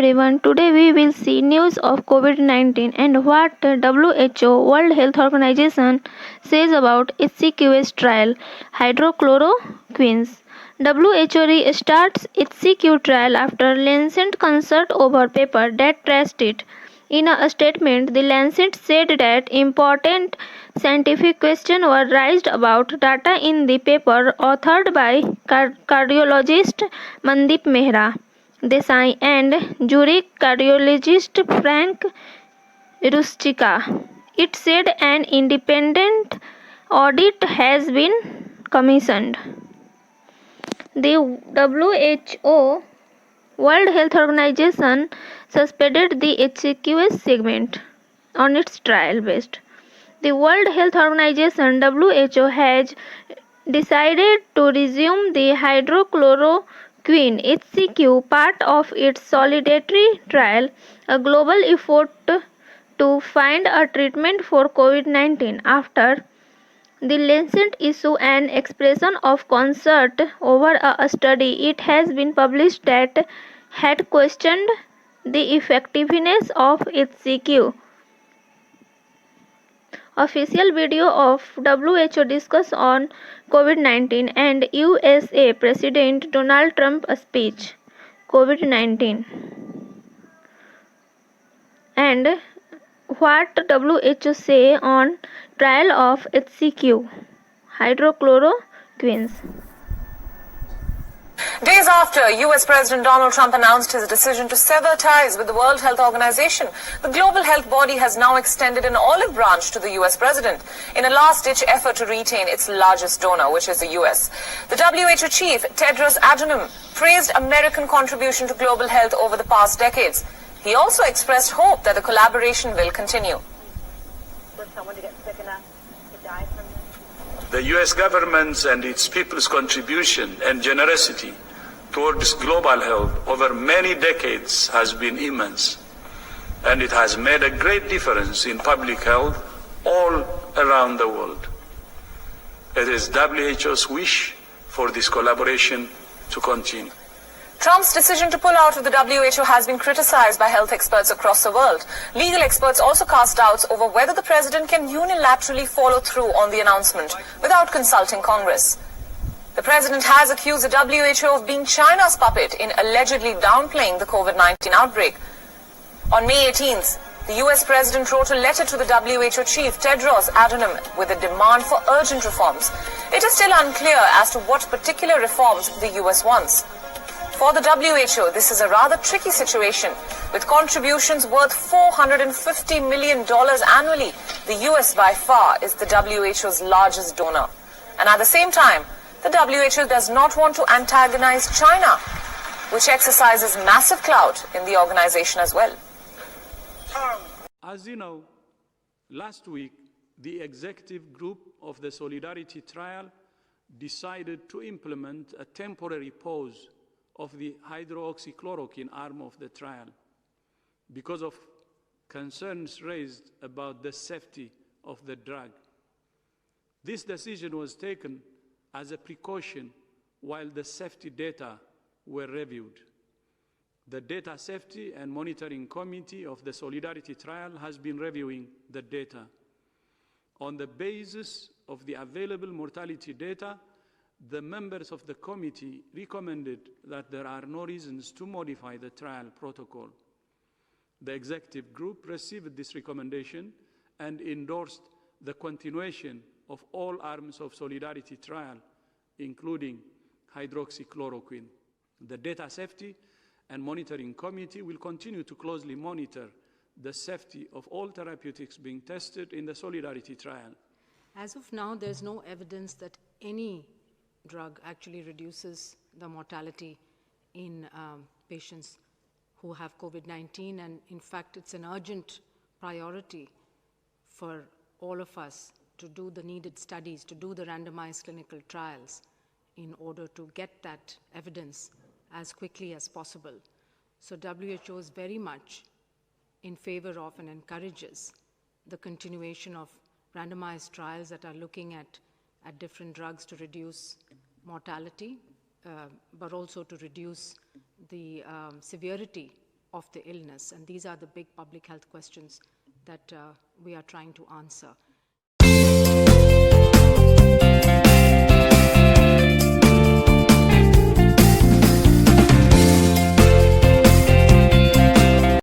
everyone. Today we will see news of COVID-19 and what the WHO World Health Organization says about HCQs trial hydrochloroquines. WHO restarts HCQ trial after Lancet concern over paper that traced it. In a statement, the Lancet said that important scientific questions were raised about data in the paper authored by cardiologist Mandip Mehra Desai and Zurich cardiologist Frank Rustica. It said an independent audit has been commissioned. The WHO World Health Organization suspended the HCQs segment on its trial based. The World Health Organization WHO has decided to resume the hydrochloroquine HCQ part of its solidarity trial, a global effort to find a treatment for COVID-19 after the Lancet issued an expression of concern over a study it has been published that had questioned the effectiveness of HCQ. Official video of WHO discuss on COVID-19 and USA President Donald Trump speech. COVID-19 and what WHO say on trial of HCQ hydrochloroquines. Days after US President Donald Trump announced his decision to sever ties with the World Health Organization, the global health body has now extended an olive branch to the US president in a last-ditch effort to retain its largest donor, which is the US. The WHO chief, Tedros Adhanom, praised American contribution to global health over the past decades. He also expressed hope that the collaboration will continue. For someone to get sick enough to die from this? The US government's and its people's contribution and generosity towards global health over many decades has been immense, and it has made a great difference in public health all around the world. It is WHO's wish for this collaboration to continue. Trump's decision to pull out of the WHO has been criticized by health experts across the world. Legal experts also cast doubts over whether the president can unilaterally follow through on the announcement without consulting Congress. The president has accused the WHO of being China's puppet in allegedly downplaying the COVID-19 outbreak. On May 18th, the US president wrote a letter to the WHO chief, Tedros Adhanom, with a demand for urgent reforms. It is still unclear as to what particular reforms the US wants. For the WHO, this is a rather tricky situation. With contributions worth $450 million annually, the US by far is the WHO's largest donor. And at the same time, the WHO does not want to antagonize China, which exercises massive clout in the organization as well. As you know, last week, the executive group of the Solidarity Trial decided to implement a temporary pause of the hydroxychloroquine arm of the trial because of concerns raised about the safety of the drug. This decision was taken as a precaution while the safety data were reviewed. The Data Safety and Monitoring Committee of the Solidarity Trial has been reviewing the data. On the basis of the available mortality data, the members of the committee recommended that there are no reasons to modify the trial protocol. The executive group received this recommendation and endorsed the continuation of all arms of Solidarity trial, including hydroxychloroquine. The Data Safety and Monitoring Committee will continue to closely monitor the safety of all therapeutics being tested in the Solidarity trial. As of now, there's no evidence that any drug actually reduces the mortality in patients who have COVID-19, and in fact it's an urgent priority for all of us to do the needed studies, to do the randomized clinical trials in order to get that evidence as quickly as possible. So WHO is very much in favor of and encourages the continuation of randomized trials that are looking at different drugs to reduce mortality, but also to reduce the severity of the illness. And these are the big public health questions that we are trying to answer.